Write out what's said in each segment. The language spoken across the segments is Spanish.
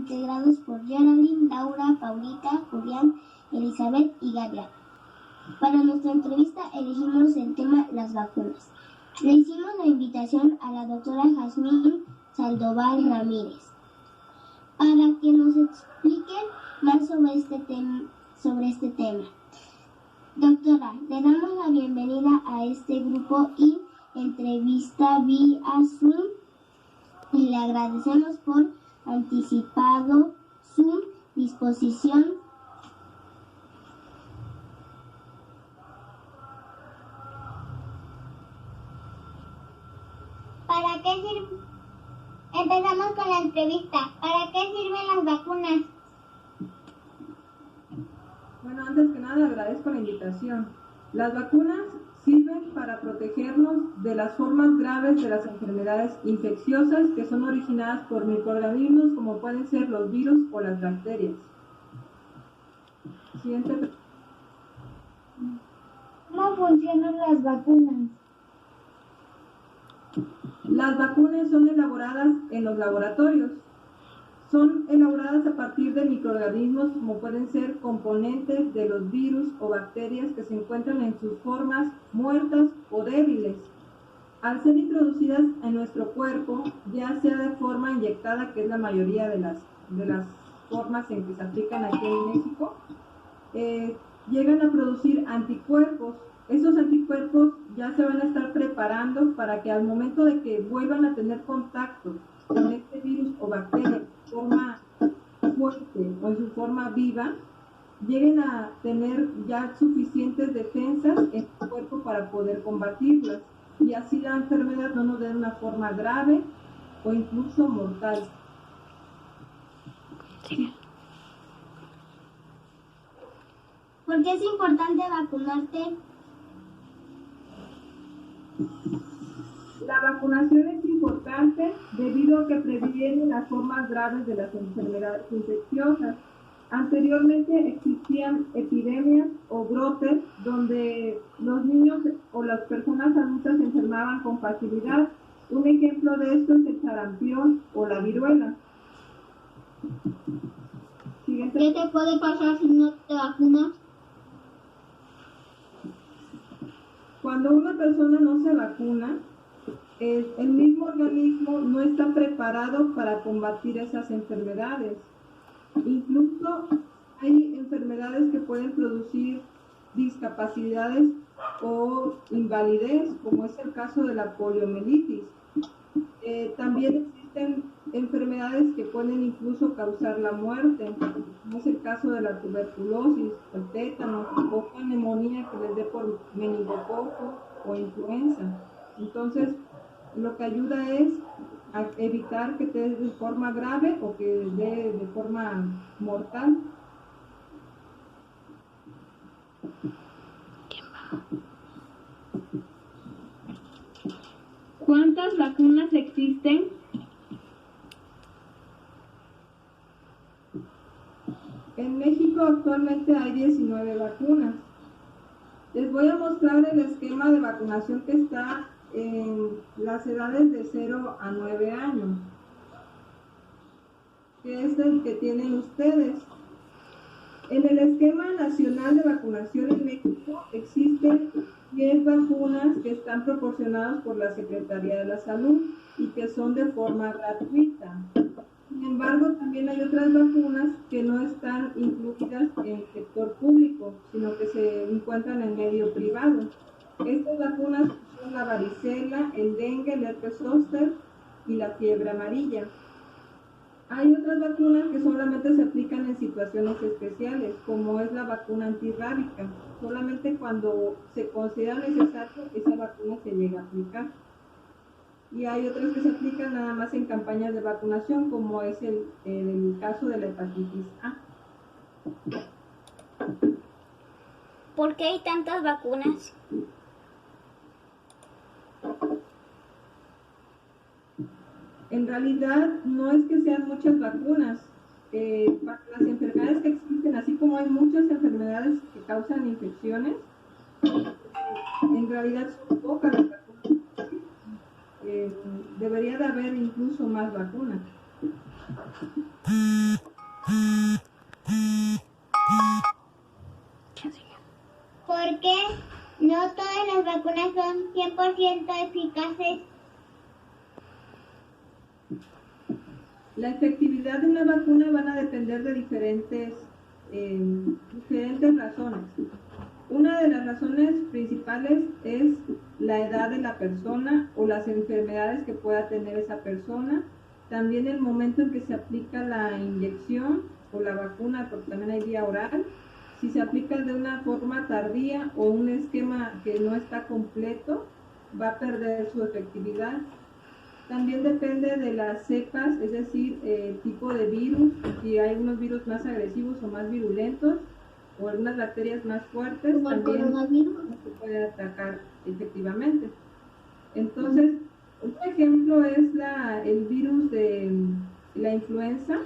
integrados por Geraldine, Laura, Paulita, Julián, Elizabeth y Gabriel. Para nuestra entrevista elegimos el tema las vacunas. Le hicimos la invitación a la doctora Jazmín Sandoval Ramírez para que nos explique más sobre este tema. Doctora, le damos la bienvenida a este grupo y entrevista vía Zoom y le agradecemos por anticipado su disposición. ¿Para qué sirve? Empezamos con la entrevista. ¿Para qué sirven las vacunas? Bueno, antes que nada agradezco la invitación. Las vacunas sirven para protegernos de las formas graves de las enfermedades infecciosas que son originadas por microorganismos como pueden ser los virus o las bacterias. Siguiente. ¿Cómo funcionan las vacunas? Las vacunas son elaboradas en los laboratorios. Son elaboradas a partir de microorganismos como pueden ser componentes de los virus o bacterias que se encuentran en sus formas muertas o débiles. Al ser introducidas en nuestro cuerpo, ya sea de forma inyectada, que es la mayoría de las formas en que se aplican aquí en México, llegan a producir anticuerpos. Esos anticuerpos ya se van a estar preparando para que al momento de que vuelvan a tener contacto con este virus o bacteria en forma fuerte o en su forma viva, lleguen a tener ya suficientes defensas en su cuerpo para poder combatirlas y así la enfermedad no nos dé una forma grave o incluso mortal. Sí. ¿Por qué es importante vacunarte? La vacunación es importante debido a que previene las formas graves de las enfermedades infecciosas. Anteriormente existían epidemias o brotes donde los niños o las personas adultas se enfermaban con facilidad. Un ejemplo de esto es el sarampión o la viruela. Siguiente. ¿Qué te puede pasar si no te vacunas? Cuando una persona no se vacuna, el mismo organismo no está preparado para combatir esas enfermedades. Incluso hay enfermedades que pueden producir discapacidades o invalidez, como es el caso de la poliomielitis. También existen enfermedades que pueden incluso causar la muerte, como es el caso de la tuberculosis, el tétano o la neumonía que les dé por meningococo o influenza. Entonces, lo que ayuda es a evitar que te dé de forma grave o que dé de forma mortal. ¿Cuántas vacunas existen? En México actualmente hay 19 vacunas. Les voy a mostrar el esquema de vacunación que está en las edades de 0 a 9 años, que es el que tienen ustedes. En el esquema nacional de vacunación en México existen 10 vacunas que están proporcionadas por la Secretaría de la Salud y que son de forma gratuita. Sin embargo, también hay otras vacunas que no están incluidas en el sector público, sino que se encuentran en medio privado. Estas vacunas son la varicela, el dengue, el herpes zóster y la fiebre amarilla. Hay otras vacunas que solamente se aplican en situaciones especiales, como es la vacuna antirrábica. Solamente cuando se considera necesario, esa vacuna se llega a aplicar. Y hay otras que se aplican nada más en campañas de vacunación, como es el caso de la hepatitis A. ¿Por qué hay tantas vacunas? En realidad no es que sean muchas vacunas. Para las enfermedades que existen, así como hay muchas enfermedades que causan infecciones, en realidad son pocas las vacunas. Debería de haber incluso más vacunas. ¿Por qué no todas las vacunas son 100% eficaces? La efectividad de una vacuna van a depender de diferentes razones. Una de las razones principales es la edad de la persona o las enfermedades que pueda tener esa persona. También el momento en que se aplica la inyección o la vacuna, porque también hay vía oral. Si se aplica de una forma tardía o un esquema que no está completo, va a perder su efectividad. También depende de las cepas, es decir, el tipo de virus, si hay unos virus más agresivos o más virulentos, o algunas bacterias más fuertes, Como el también coronavirus. se puede atacar efectivamente. Entonces, un ejemplo es el virus de la influenza.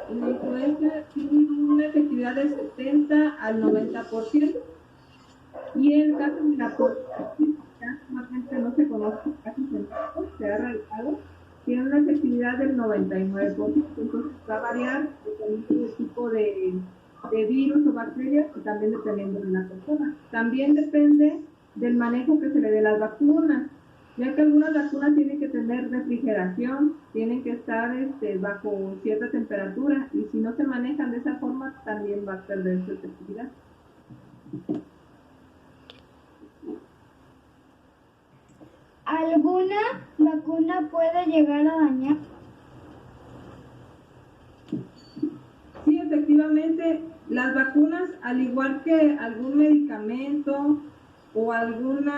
La influenza tiene una efectividad de 70 al 90%, y el caso de la poliomielitis, que actualmente no se conoce casi se ha erradicado, tiene una efectividad del 99%. Entonces va a variar dependiendo del tipo de virus o bacterias y también dependiendo de la persona. También depende del manejo que se le dé a las vacunas, ya que algunas vacunas tienen que tener refrigeración, tienen que estar bajo cierta temperatura, y si no se manejan de esa forma también va a perder su efectividad. ¿Alguna vacuna puede llegar a dañar? Sí, efectivamente, las vacunas, al igual que algún medicamento o algún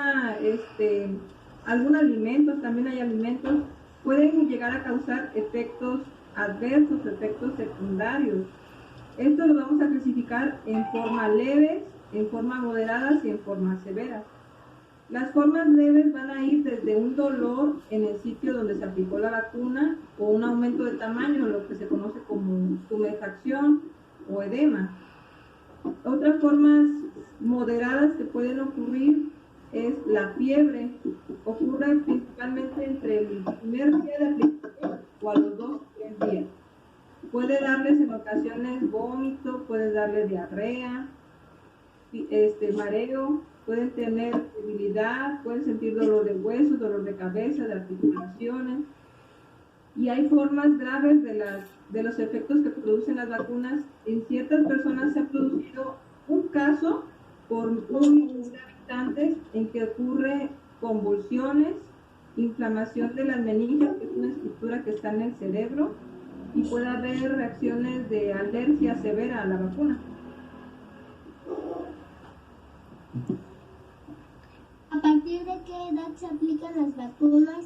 alimento, también hay alimentos, pueden llegar a causar efectos adversos, efectos secundarios. Esto lo vamos a clasificar en forma leves, en forma moderadas y en forma severas. Las formas leves van a ir desde un dolor en el sitio donde se aplicó la vacuna o un aumento de tamaño, lo que se conoce como tumefacción o edema. Otras formas moderadas que pueden ocurrir es la fiebre. Ocurre principalmente entre el primer día de aplicación o a los 2 o 3 días. Puede darles en ocasiones vómito, puede darles diarrea, mareo, pueden tener debilidad, pueden sentir dolor de huesos, dolor de cabeza, de articulaciones. Y hay formas graves de los efectos que producen las vacunas. En ciertas personas se ha producido un caso por 1 millón de habitantes en que ocurre convulsiones, inflamación de las meninges, que es una estructura que está en el cerebro, y puede haber reacciones de alergia severa a la vacuna. ¿A partir de qué edad se aplican las vacunas?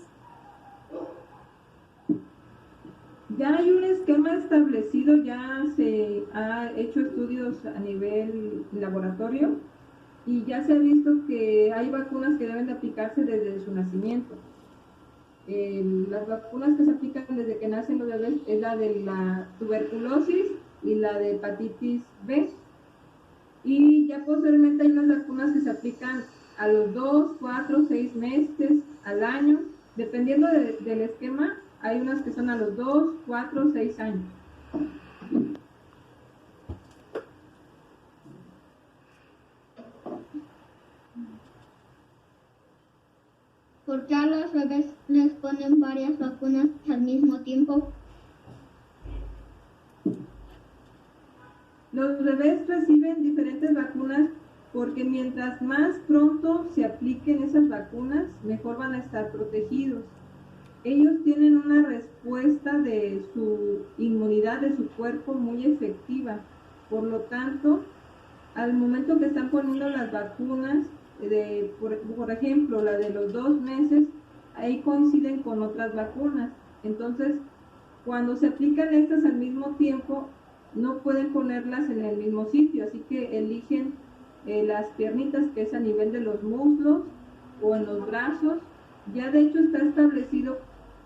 Ya hay un esquema establecido, ya se ha hecho estudios a nivel laboratorio y ya se ha visto que hay vacunas que deben de aplicarse desde su nacimiento. Las vacunas que se aplican desde que nacen los bebés es la de la tuberculosis y la de hepatitis B. Y ya posteriormente hay unas vacunas que se aplican a los 2, 4, 6 meses al año, dependiendo del esquema. Hay unas que son a los 2, 4, 6 años. ¿Por qué a los bebés les ponen varias vacunas al mismo tiempo? Los bebés reciben diferentes vacunas porque mientras más pronto se apliquen esas vacunas, mejor van a estar protegidos. Ellos tienen una respuesta de su inmunidad de su cuerpo muy efectiva. Por lo tanto, al momento que están poniendo las vacunas, por ejemplo, la de los 2 meses, ahí coinciden con otras vacunas. Entonces, cuando se aplican estas al mismo tiempo, no pueden ponerlas en el mismo sitio, así que eligen las piernitas, que es a nivel de los muslos o en los brazos. Ya de hecho está establecido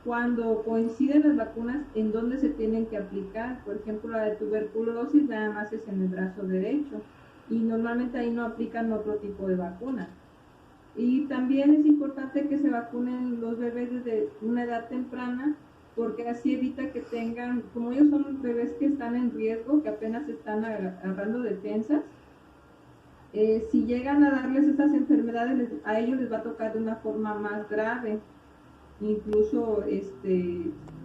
cuando coinciden las vacunas en dónde se tienen que aplicar. Por ejemplo, la de tuberculosis nada más es en el brazo derecho y normalmente ahí no aplican otro tipo de vacuna. Y también es importante que se vacunen los bebés desde una edad temprana porque así evita que tengan, como ellos son bebés que están en riesgo, que apenas están agarrando defensas, si llegan a darles estas enfermedades, a ellos les va a tocar de una forma más grave. Incluso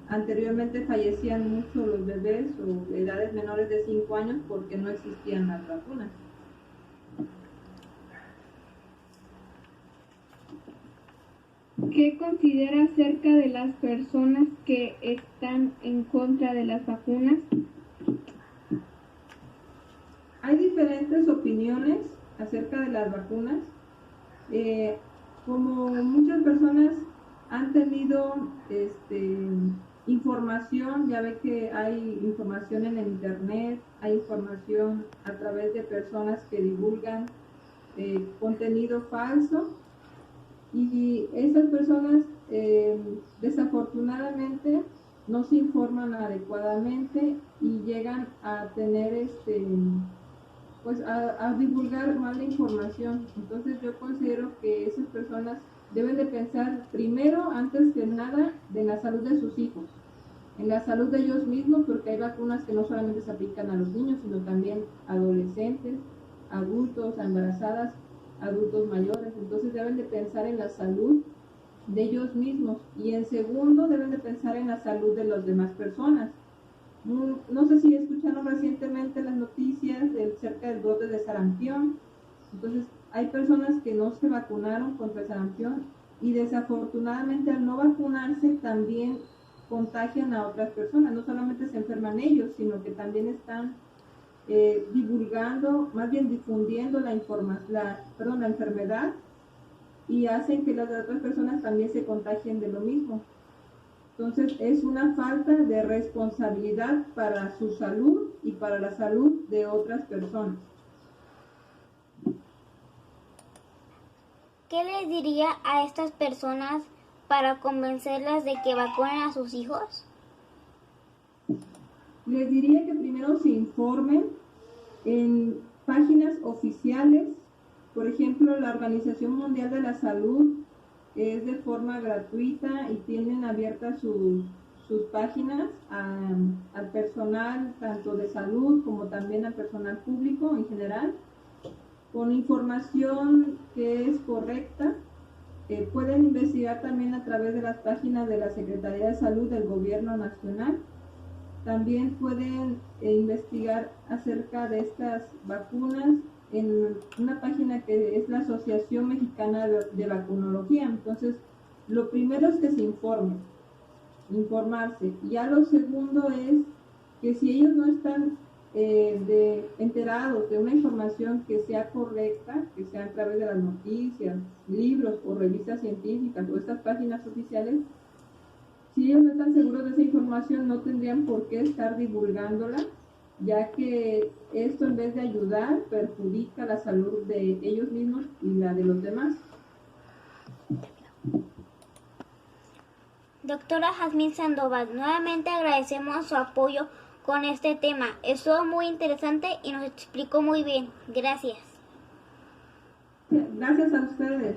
anteriormente fallecían mucho los bebés o de edades menores de 5 años porque no existían las vacunas. ¿Qué considera acerca de las personas que están en contra de las vacunas? Hay diferentes opiniones acerca de las vacunas. Como muchas personas han tenido información, ya ve que hay información en el internet, hay información a través de personas que divulgan contenido falso, y esas personas desafortunadamente no se informan adecuadamente y llegan a tener pues a divulgar mala información. Entonces yo considero que esas personas deben de pensar primero, antes que nada, de la salud de sus hijos, en la salud de ellos mismos, porque hay vacunas que no solamente se aplican a los niños, sino también a adolescentes, adultos, a embarazadas, adultos mayores. Entonces deben de pensar en la salud de ellos mismos, y en segundo deben de pensar en la salud de las demás personas. No sé si escucharon recientemente las noticias acerca del brote de sarampión. Entonces hay personas que no se vacunaron contra el sarampión y desafortunadamente al no vacunarse también contagian a otras personas. No solamente se enferman ellos, sino que también están divulgando, más bien difundiendo la enfermedad, y hacen que las otras personas también se contagien de lo mismo. Entonces es una falta de responsabilidad para su salud y para la salud de otras personas. ¿Qué les diría a estas personas para convencerlas de que vacunen a sus hijos? Les diría que primero se informen en páginas oficiales. Por ejemplo, la Organización Mundial de la Salud es de forma gratuita y tienen abiertas sus páginas al personal tanto de salud como también al personal público en general, con información que es correcta. Pueden investigar también a través de las páginas de la Secretaría de Salud del Gobierno Nacional. También pueden investigar acerca de estas vacunas en una página que es la Asociación Mexicana de Vacunología. Entonces, lo primero es que se informarse. Ya lo segundo es que si ellos no están enterados de una información que sea correcta, que sea a través de las noticias, libros o revistas científicas o estas páginas oficiales, si ellos no están seguros de esa información, no tendrían por qué estar divulgándola, ya que esto, en vez de ayudar, perjudica la salud de ellos mismos y la de los demás. Doctora Jazmín Sandoval, nuevamente agradecemos su apoyo con este tema. Estuvo muy interesante y nos explicó muy bien. Gracias. Gracias a ustedes.